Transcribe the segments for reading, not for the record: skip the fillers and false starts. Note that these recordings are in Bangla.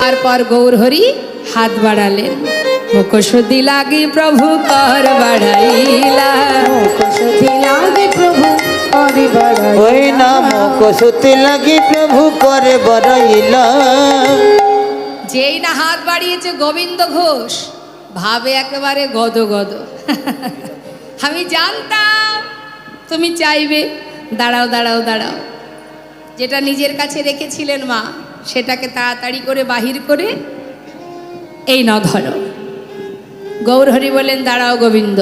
তারপর গৌরহরি হাত বাড়ালেন, মুখশুদ্ধি লাগি প্রভু কর বাড়াইলা, মুখশুদ্ধি লাগে প্রভু করে বাড়াইলা, ওই না মুখশুদ্ধি লাগি প্রভু করে বাড়াইলা। যেই না হাত বাড়িয়েছে গোবিন্দ ঘোষ ভাবে একেবারে গদ গদ। আমি জানতাম তুমি চাইবে, দাঁড়াও দাঁড়াও দাঁড়াও। যেটা নিজের কাছে রেখেছিলেন মা সেটাকে তাড়াতাড়ি করে বাহির করে এই ন ধরো। গৌরহরি বলেন, দাঁড়াও গোবিন্দ,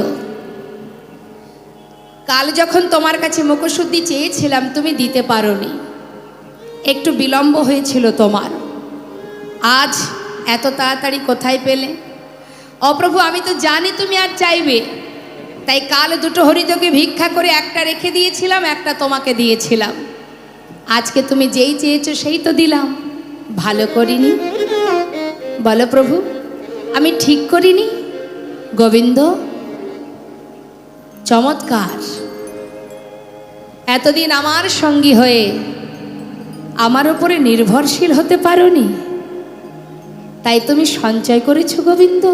কাল যখন তোমার কাছে মুখশুদ্ধি চেয়েছিলাম তুমি দিতে পারোনি, একটু বিলম্ব হয়েছিল তোমার, আজ এত তাড়াতাড়ি কোথায় পেলে? অপ্রভু আমি তো জানি তুমি আর চাইবে, তাই কাল দুটো হরিদকে ভিক্ষা করে একটা রেখে দিয়েছিলাম, একটা তোমাকে দিয়েছিলাম। আজকে তুমি যেই চেয়েছো সেই তো দিলাম, ভালো করিনি? বলো প্রভু, আমি ঠিক করিনি? গোবিন্দ চমৎকার, এতদিন আমার সঙ্গী হয়ে আমার উপরে নির্ভরশীল হতে পারোনি, তাই তুমি সঞ্চয় করেছো গোবিন্দ।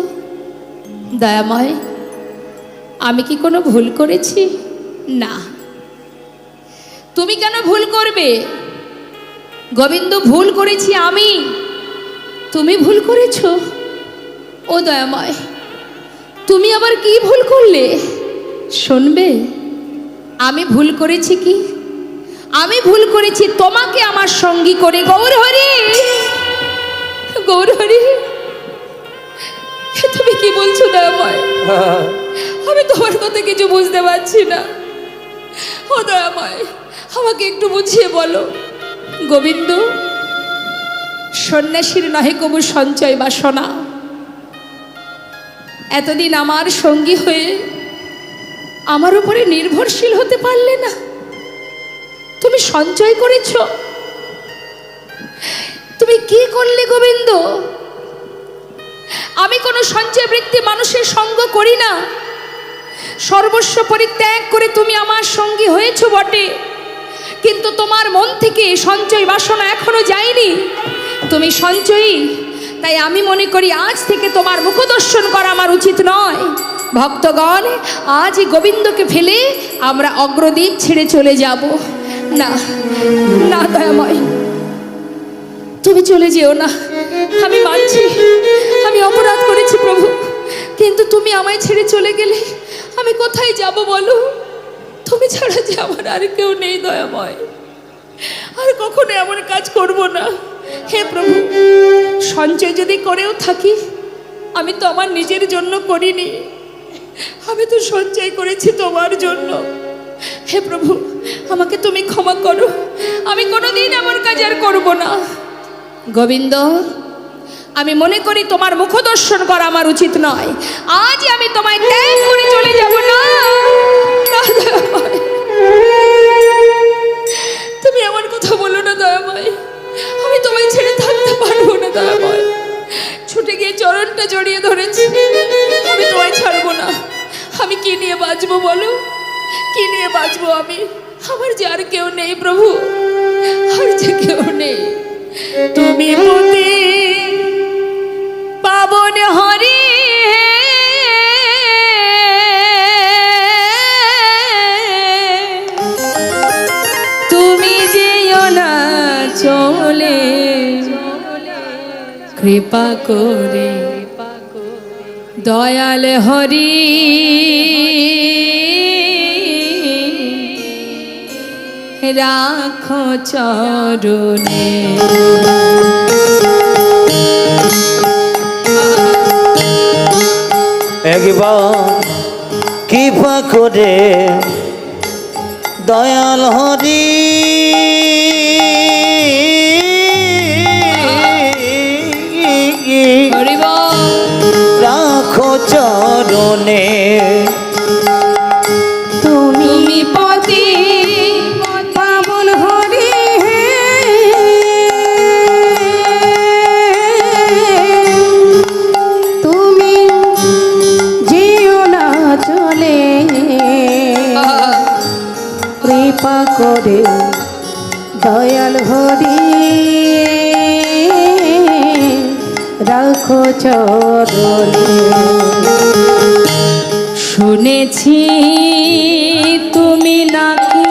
দয়াময়, আমি কি কোনো ভুল করেছি? না। তুমি কেন ভুল করবে গোবিন্দ? ভুল করেছি আমি, তুমি ভুল করেছো? ও দয়াময়, তুমি আবার কি ভুল করলে শুনবে? আমি ভুল করেছি কি? আমি ভুল করেছি তোমাকে আমার সঙ্গী করে। গৌরহরি, গৌরহরি, তুমি কি বলছো দয়াময়? আমি তোমার কথা কিছু বুঝতে পারছি না। ও দয়াময়, আমাকে একটু বুঝিয়ে বলো। গোবিন্দ, সন্ন্যাসীর নহে কবু সঞ্চয় বাসনা। এতদিন আমার সঙ্গী হয়ে আমার উপরে নির্ভরশীল হতে পারলে না, তুমি সঞ্চয় করেছ। তুমি কি করলে গোবিন্দ? আমি কোনো সঞ্চয় বৃত্তি মানুষের সঙ্গ করি না, সর্বস্ব পরিত্যাগ করে তুমি আমার সঙ্গী হয়েছ বটে, কিন্তু তোমার মন থেকে সঞ্চয় বাসনা এখনো যায়নি। তুমি সঞ্চয়ী, তাই আমি মনে করি আজ থেকে তোমার মুখদর্শন করা আমার উচিত নয়। ভক্তগণ, আজই গোবিন্দকে ফেলে আমরা অগ্রদীপ ছেড়ে চলে যাব। না না দয়াময়, তুমি চলে যেও না। আমি মানছি আমি অপরাধ করেছি প্রভু, কিন্তু তুমি আমায় ছেড়ে চলে গেলে আমি কোথায় যাব বলো? তুমি ছাড়া যে আমার আর কেউ নেই দয়াময়, আর কখনো এমন কাজ করব না। হে প্রভু, সঞ্চয় যদি করেও থাকি, আমি তো আমার নিজের জন্য করিনি, আমি তো সঞ্চয় করেছি তোমার জন্য। হে প্রভু, আমাকে তুমি ক্ষমা করো, আমি কোনোদিন এমন কাজ আর করব না। গোবিন্দ, আমি মনে করি তোমার মুখদর্শন করা আমার উচিত নয়। আজ আমি তোমায় ত্যাগ করে চলে যাব। না, তুমি আমার কথা বলো না দয়াময়, আমি তোমায় ছেড়ে থাকতে পারবো না দয়াময়। ছুটে গিয়ে চরণটা জড়িয়ে ধরেছি, আমি তোমায় ছাড়বো না। আমি কি নিয়ে বাঁচবো বলো? কি নিয়ে বাঁচবো আমি? আমার যে আর কেউ নেই প্রভু, আর যে কেউ নেই। তুমি পতি পাবন হরি, তুমি যেও না চলে, কৃপা করে দয়াল হরি রাখো চরণে। একবার কৃপা করে দয়াল হরি রাখো চরণে। তুমি পতি পাবন হরি, তুমি যেও না চলে, কৃপা করে দয়াল হরি রাখো চরণে। শুনেছি তুমি নাকি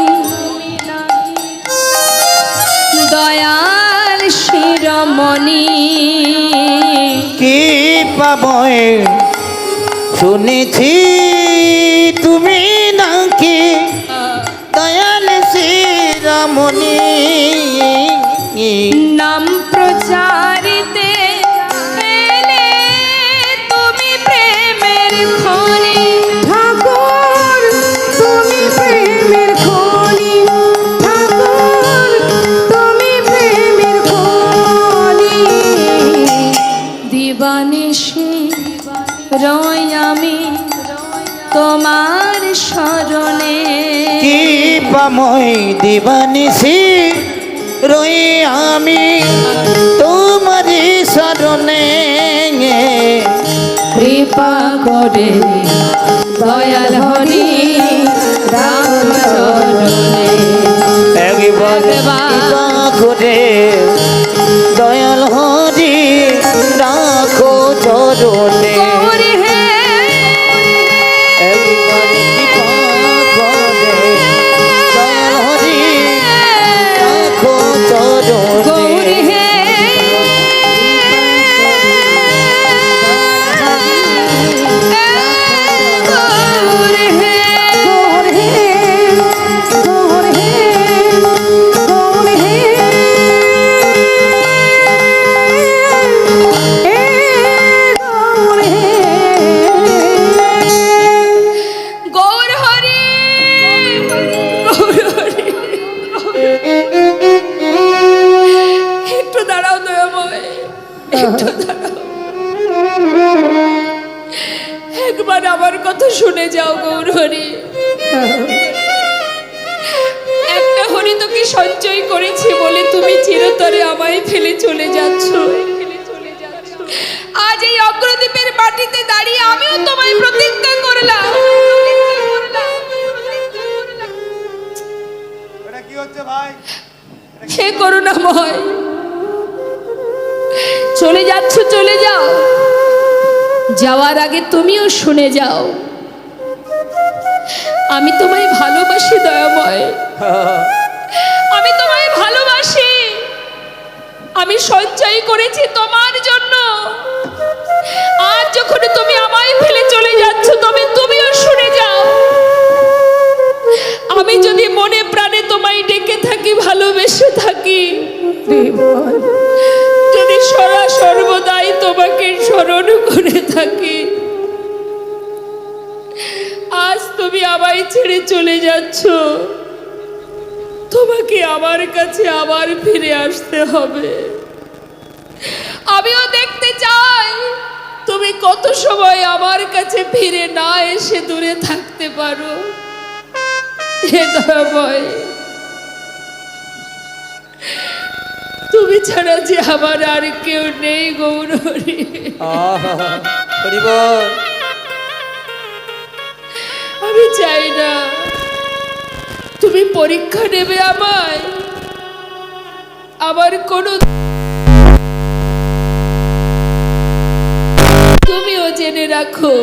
দয়াল শিরোমণি, কি পাবই শুনেছি তুমি নাকি দয়াল শিরোমণি, নাম প্রচারিতে পেলে তুমি প্রেমের খনি, ঠাকুর তুমি প্রেমের খনি, ঠাকুর তুমি প্রেমের খনি। দিবানিশি রই আমি তোমার শরণে, কি পামই দিবানিসি রই আমি তোমারি শরণে, কৃপা করে দয়াল হরি রাম চরণে। একবার কৃপা করে দয়াল হরি রাখো চরণে, গৌর হে একবার কৃপা করে দয়াল হরি রাখো চরণে। গৌর হে গৌর হে গৌর হে, গৌর হে, গৌর হে, গৌর হে। গৌর হরি, গৌর হরি। একটু দাঁড়াও দয়াময়, একটু দাঁড়াও, একবার আমার কথা শুনে যাও গৌর হরি। একটা হরি তোকে সঞ্চয় করেছি বলে তুমি চিরতরে আমায় ফেলে চলে যাচ্ছ। আজ এই অগ্রদ্বীপের মাটিতে দাঁড়িয়ে আমিও তোমায় প্রতিজ্ঞা করলাম, এটা কি হচ্ছে ভাই? হে করুণাময়, চলে যাচ্ছ চলে যাও, যাওয়ার আগে তুমিও শুনে যাও আমি তোমায় ভালোবাসি দয়াময়, আমি তোমায় ভালোবাসি, আমি সঞ্চয় করেছি তোমার জন্য। আজ যখন তুমি আমায় ফেলে চলে যাচ্ছ তবে তুমিও শুনে যাও, আমি যদি মনে প্রাণে তোমায় ডেকে থাকি, ভালোবেসে থাকি, যদি সর্বদাই তোমাকে স্মরণ করে থাকি, আজ তুমি আমায় ছেড়ে চলে যাচ্ছ, তোমাকে আমার কাছে আবার ফিরে আসতে হবে। আমিও দেখতে চাই তুমি কত সময় আমার কাছে ফিরে না এসে দূরে থাকতে পারো। হে দয়াময়, তুমি ছাড়া যে আমার আর কেউ নেই গৌর হরি। হরি বল। আমি চাই না তুমি পরীক্ষা নেবে আমায়, আমার কোনো তুমিও জেনে রাখো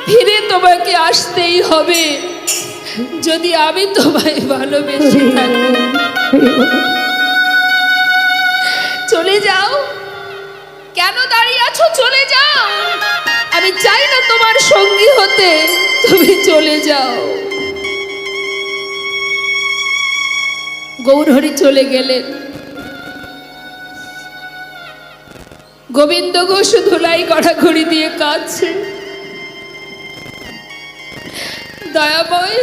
ফিরে তোমাকে আসতেই হবে যদি আমি তোমায় ভালোবেসে থাকি। চলে যাও, কেন দাঁড়িয়ে আছো? চলে যাও, আমি চাই না তোমার সঙ্গী হতে, তুমি চলে যাও। গৌরহরি চলে গেলেন। গোবিন্দ ঘোষ ধুলাই গড়াগড়ি দিয়ে কাঁদছে। দয়াময়,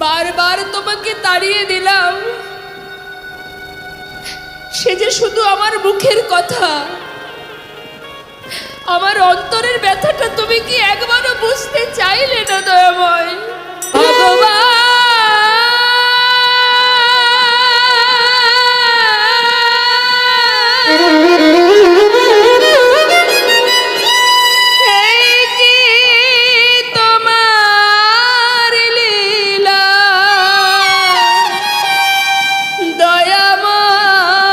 বারবার তোমাকে তাড়িয়ে দিলাম, সে যে শুধু আমার মুখের কথা, আমার অন্তরের ব্যথাটা তুমি কি একবারও বুঝতে চাইলে না দয়াময়? ভগবান, এই কি তোমার লীলা দয়াময়,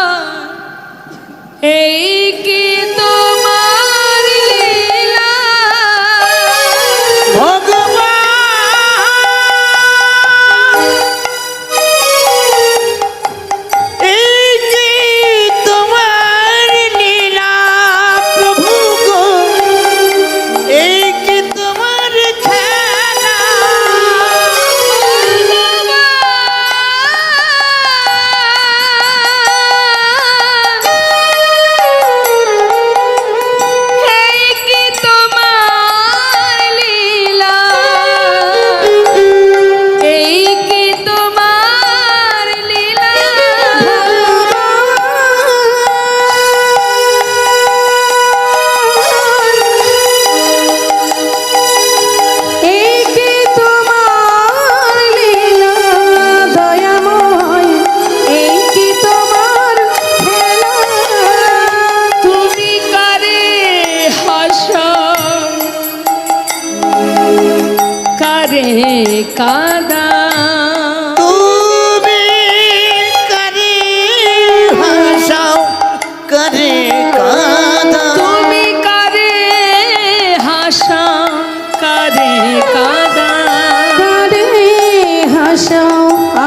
কারে কাদা তুমি করে হাসাও করে কাঁদা তুমি কারে হাসা কারে কাদা কারে হাসাও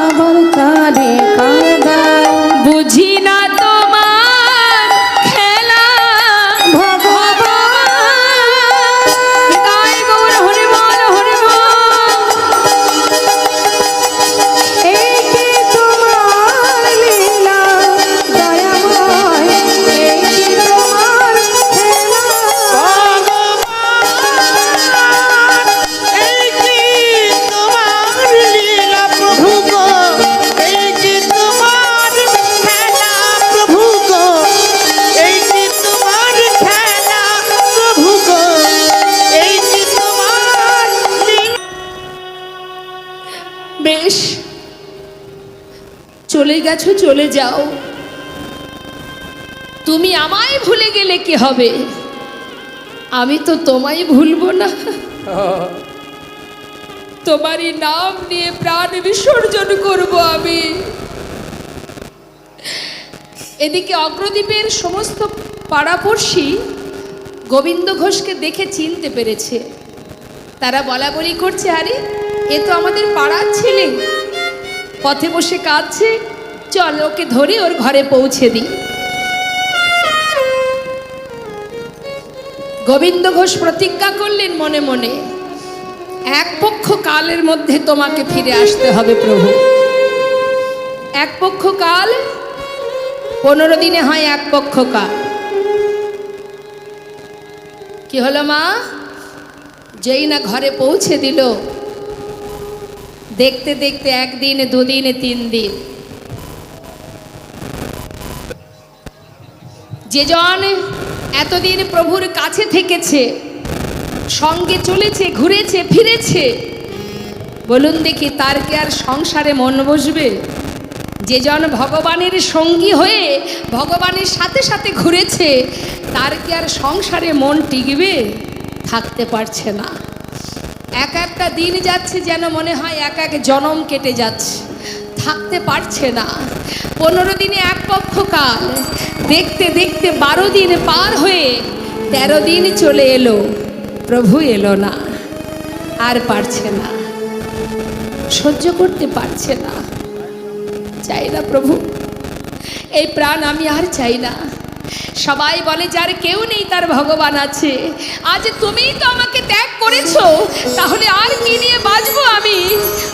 আবার কারে কাঁদাও বুঝি না তোমার খেলা ভগবান গায় গৌর হরি বল হরি বল। এই কি তোমার লীলা দয়াময় এই কি তোমার খেলা এই কি তোমার লীলা প্রভু গো এই কি তোমার খেলা প্রভু গো এই কি তোমার খেলা প্রভু গো এই কি তোমার লীলা বেশ চলে গেছো চলে যাও তুমি আমায় ভুলে গেলে কি হবে আমি তো তোমায় ভুলবো না তোমারই নাম নিয়ে প্রাণ বিসর্জন করব আমি এদিকে অগ্রদ্বীপের সমস্ত পাড়াপড়শি গোবিন্দ ঘোষকে দেখে চিনতে পেরেছে তারা বলা বলি করছে আরে এ তো আমাদের পাড়ার ছেলে পথে বসে কাঁদছে চল ওকে ধরে ওর ঘরে পৌঁছে দিই গোবিন্দ ঘোষ প্রতিজ্ঞা করলেন মনে মনে এক পক্ষ কালের মধ্যে তোমাকে ফিরে আসতে হবে প্রভু এক পক্ষ কাল 15 দিনে হয় এক পক্ষ কাল কি হলো মা যেই না ঘরে পৌঁছে দিল দেখতে দেখতে একদিন দুদিনে 3 দিন যে জন এতদিন প্রভুর কাছে থেকেছে সঙ্গে চলেছে ঘুরেছে ফিরেছে বলুন দেখি তার কি আর সংসারে মন বসবে যে জন ভগবানের সঙ্গী হয়ে ভগবানের সাথে সাথে ঘুরেছে তার কি আর সংসারে মন টিকবে থাকতে পারছে না এক একটা দিন যাচ্ছে যেন মনে হয় এক এক জনম কেটে যাচ্ছে থাকতে পারছে না 15 দিনে এক পক্ষ কাল দেখতে দেখতে 12 দিন পার হয়ে 13 দিন চলে এলো প্রভু এলো না আর পারছে না সহ্য করতে পারছে না চাই না প্রভু এই প্রাণ আমি আর চাই না সবাই বলে যার কেউ নেই তার ভগবান আছে আজ তুমিই তো আমাকে ত্যাগ করেছো তাহলে আর কি নিয়ে বাঁচবো আমি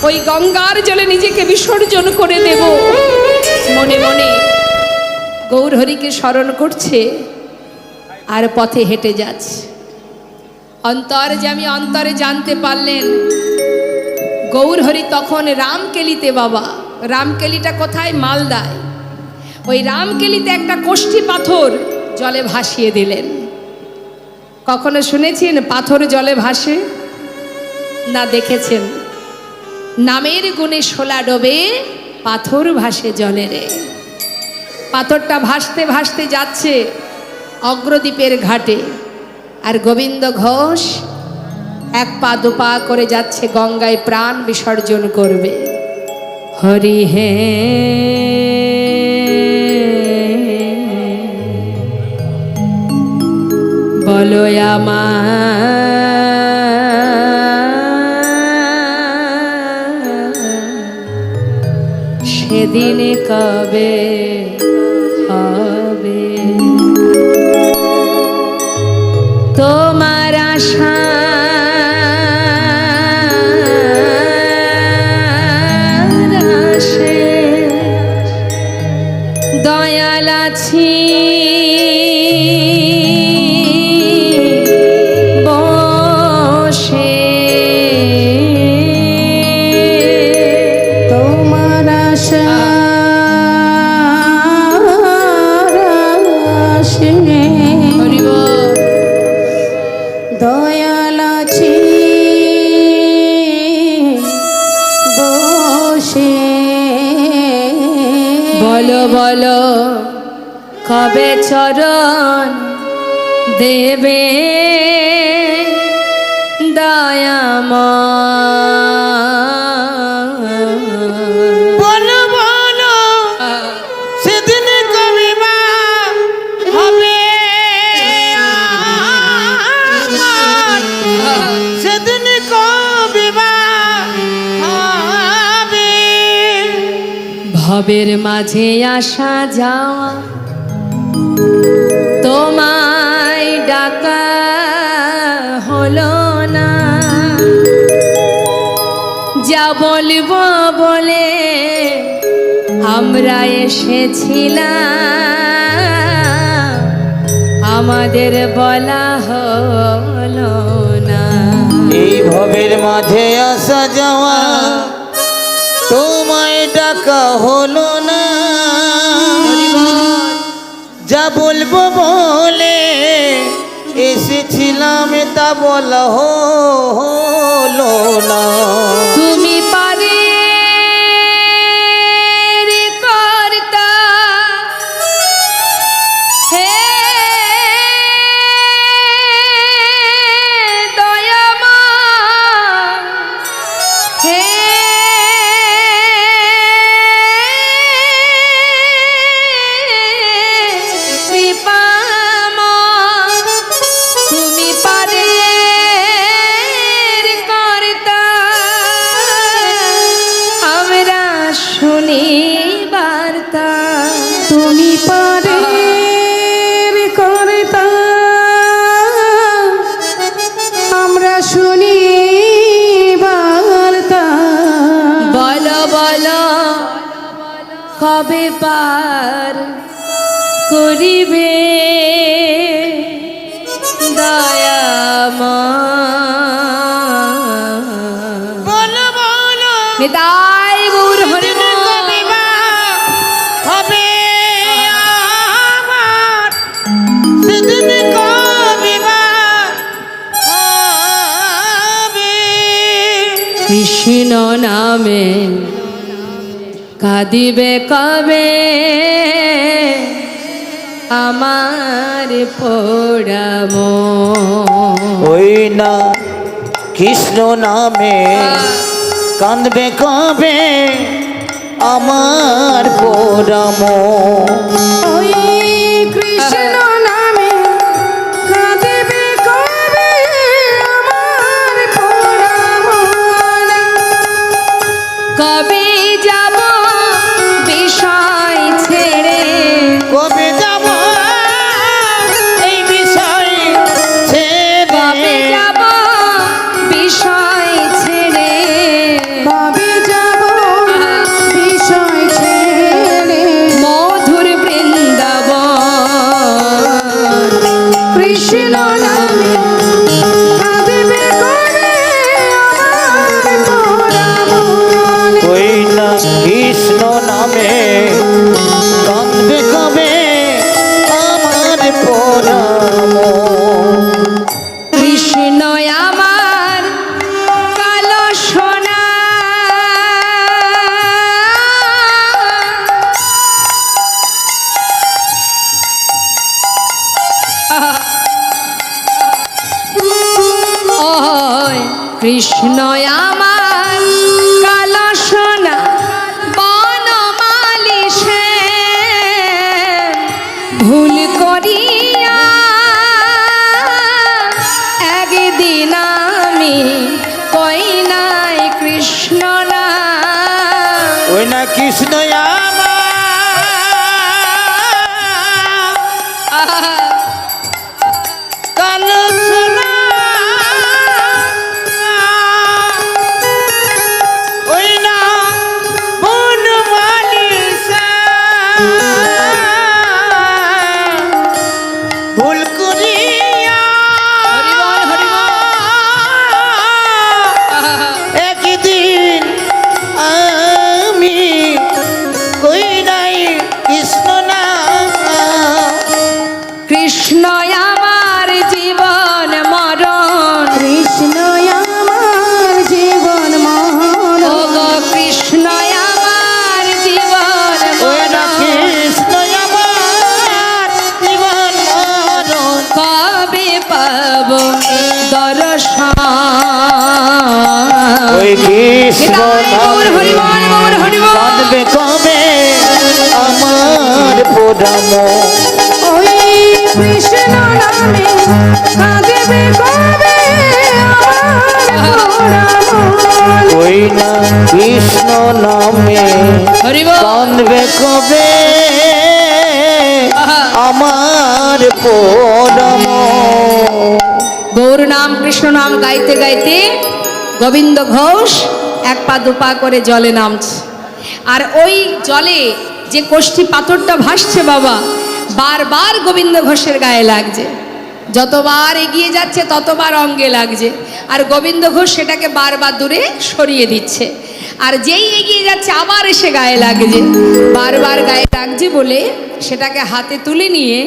ওই গঙ্গার জলে নিজেকে বিসর্জন করে দেব মনে মনে গৌরহরিকে স্মরণ করছে আর পথে হেঁটে যাচ্ছে অন্তর্যামী অন্তরে জানতে পারলেন গৌরহরি তখন রামকেলিতে বাবা রামকেলিটা কোথায় মালদায় ওই রামকেলিতে একটা কোষ্ঠী পাথর জলে ভাসিয়ে দিলেন কখনো শুনেছেন পাথর জলে ভাসে না দেখেছেন নামের গুণে শোলা ডোবে পাথর ভাসে জলে রে পাথরটা ভাসতে ভাসতে যাচ্ছে অগ্রদ্বীপের ঘাটে আর গোবিন্দ ঘোষ 1 পা 2 পা করে যাচ্ছে গঙ্গায় প্রাণ বিসর্জন করবে হরি হে বলো সেদিনে কবে হবে তোমার আশা দয়াল আছি বসে তোমার আশা দয়াল আছি বসে বলো বলো কবে চরণ দেবে দয়াময় ভবের মাঝে আসা যাওয়া তোমায় ডাকা হলো না, যা বলবো বলে আমরা এসেছিলাম আমাদের বলা হলো না। এই ভবের মাঝে আসা যাওয়া তোমায় ডাকা হলো না, যা বলবো বলে এসেছিলাম তা বলা হলো না। তুমি পারে কর্তা হে দয়াময় হে কৃপাময়, তুমি পারে কর্তা আমরা শুনি বার্তা। তুমি পারে কর্তা আমরা শুনি বার্তা। বলো বলো কবে পার করিবে দয়াময়। বলো বলো নিতাই গৌর হরি দিন কবে বা হবে আমার, সেদিন কবে বা হবে। কৃষ্ণ নামে কাঁদিবে কবে আমার পোড়াম। ওই না কৃষ্ণ নামে কাঁদবে কবে আমার পোড়াম। ওই কৃষ্ণ নামে কাঁদিবে কবে আমার পোড়া মন। কবে যাব বিষয় ছেড়ে, কবে যাব এই বিষয় কবে ছেড়ে, যাব বিষয় ছেড়ে, কবে যাব বিষয় ছেড়ে। মধুর বৃন্দাবন। কৃষ্ণ নামে কাঁদিবে কবে আমার পোড়া মন। ওই না কৃষ্ণ নামে কাঁদবে কবে আমার পোড়াম। কৃষ্ণ আমার কালো সোনা, ওই কৃষ্ণ আমার কালো সোনা বনমালী সে ভুল করিয়া একদিন আমি কই নাই কৃষ্ণ না। ওই না কৃষ্ণ আমার কালো সোনা, ওই না বনমালী সে ভুল করিয়া একদিন আমি কই নাই কৃষ্ণ না। কৃষ্ণ আমার জীবন মরণ, কৃষ্ণ আমার জীবন মরণ। ও গো কৃষ্ণ আমার জীবন ওই না মরণ। কৃষ্ণ আমার জীবন মরণ। কবে পাব দর্শন। ওই কৃষ্ণ নিতাই গৌর হরি বল, গৌর হরি বল। কাঁদবে কবে আমার পোড়াম। ওই কৃষ্ণ নামে কাঁদিবে কবে আমার পোড়া মন। ওই না কৃষ্ণ নামে হরি বল। কানবে কবে আমার পরম। গৌর নাম কৃষ্ণ নাম গাইতে গাইতে গোবিন্দ ঘোষ এক পা দুপা করে জলে নামছে। আর ওই জলে যে কোষ্ঠী পাথরটা ভাসছে বাবা, বারবার গোবিন্দ ঘোষের গায়ে লাগছে। যতবার এগিয়ে যাচ্ছে ততবার অঙ্গে লাগছে, আর গোবিন্দ ঘোষ সেটাকে বারবার দূরে সরিয়ে দিচ্ছে। আর যেই এগিয়ে যাচ্ছে আবার এসে গায়ে লাগছে, বারবার গায়ে লাগছে বলে সেটাকে হাতে তুলে নিয়ে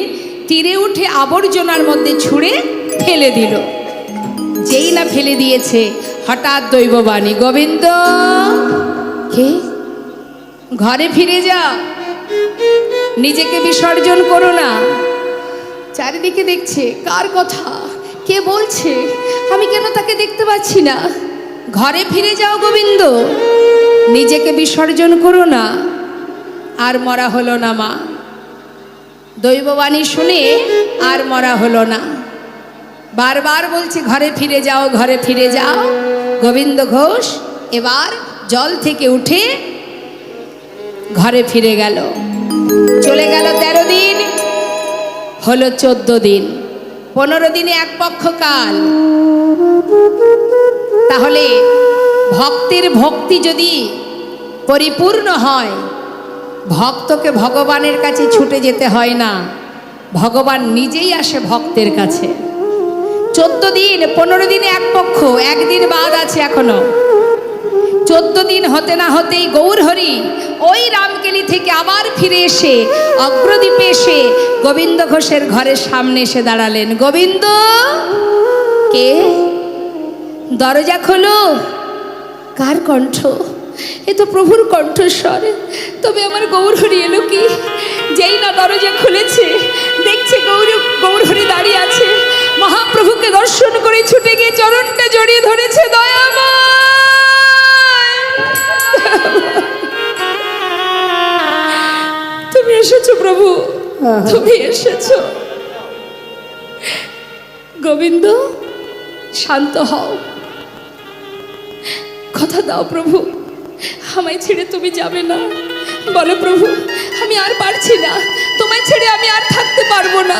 তীরে উঠে আবর্জনার মধ্যে ছুঁড়ে ফেলে দিল। যেই না ফেলে দিয়েছে হঠাৎ দৈববাণী, গোবিন্দ কে ঘরে ফিরে যা, নিজেকে বিসর্জন করো না। চারিদিকে দেখছে কার কথা, কে বলছে, আমি কেন তাকে দেখতে পাচ্ছি না। ঘরে ফিরে যাও গোবিন্দ, নিজেকে বিসর্জন করো না। আর মরা হলো না মা, দৈববাণী শুনে আর মরা হলো না। বারবার বলছে ঘরে ফিরে যাও, ঘরে ফিরে যাও। গোবিন্দ ঘোষ এবার জল থেকে উঠে ঘরে ফিরে গেল। চলে গেল 13 দিন, হলো 14 দিন, 15 দিনে এক পক্ষ কাল। তাহলে ভক্তের ভক্তি যদি পরিপূর্ণ হয়, ভক্তকে ভগবানের কাছে ছুটে যেতে হয় না, ভগবান নিজেই আসে ভক্তের কাছে। 14 দিন, 15 দিনে এক পক্ষ, একদিন বাদ আছে এখনো। 14 দিন হতে না হতেই গৌরহরি ওই রামকেলি থেকে আবার ফিরে এসে অগ্রদ্বীপে এসে গোবিন্দ ঘোষের ঘরের সামনে এসে দাঁড়ালেন। গোবিন্দ কে? দরজা খোলো। কার কণ্ঠ? এ তো প্রভুর কণ্ঠস্বর। তবে আমার গৌরহরি এলো কি? যেই না দরজা খুলেছে দেখছে গৌরহরি দাঁড়িয়ে আছে। মহাপ্রভুকে দর্শন করে ছুটে গিয়ে চরণটা জড়িয়ে ধরেছে। দয়াময় তুমি এসেছো প্রভু, তুমি এসেছো। গোবিন্দ শান্ত হও, কথা দাও প্রভু, আমায় ছেড়ে তুমি যাবে না। বলো প্রভু, আমি আর পারছি না, তোমায় ছেড়ে আমি আর থাকতে পারবো না।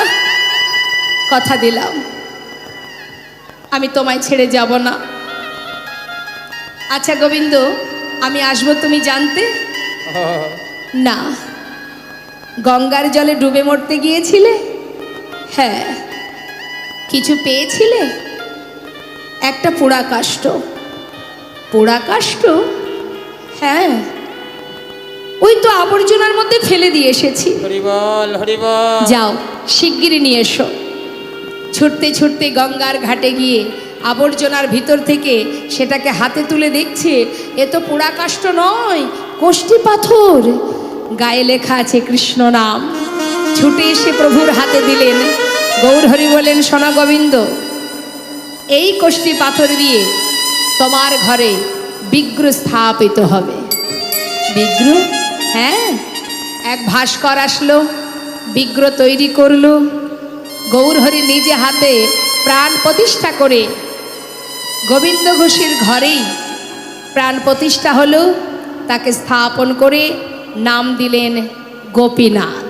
কথা দিলাম আমি তোমায় ছেড়ে যাব না। আচ্ছা গোবিন্দ, আমি আসবো তুমি জানতে? না। গঙ্গার জলে ডুবে মরতে গিয়েছিলে? হ্যাঁ। কিছু পেয়েছিলে? একটা পোড়া কাষ্ঠ। পোড়া কাষ্ঠ? হ্যাঁ, ওই তো আবর্জনার মধ্যে ফেলে দিয়ে এসেছি। হরি বল, হরি বল। যাও শিগগিরই নিয়ে এসো। ছুটতে ছুটতে গঙ্গার ঘাটে গিয়ে আবর্জনার ভিতর থেকে সেটাকে হাতে তুলে দেখছে, এ তো পোড়া কাষ্ঠ নয়, কোষ্ঠী পাথর। গায়ে লেখা আছে কৃষ্ণ নাম। ছুটে এসে প্রভুর হাতে দিলেন। গৌরহরি বলেন, সোনা গোবিন্দ, এই কোষ্ঠী পাথর দিয়ে তোমার ঘরে বিগ্রহ স্থাপিত হবে। বিগ্রহ? হ্যাঁ। এক ভাস্কর আসলো, বিগ্রহ তৈরি করলো। গৌরহরি নিজে হাতে প্রাণ প্রতিষ্ঠা করে গোবিন্দ ঘোষের ঘরেই প্রাণ প্রতিষ্ঠা হলো। তাকে স্থাপন করে নাম দিলেন গোপীনাথ।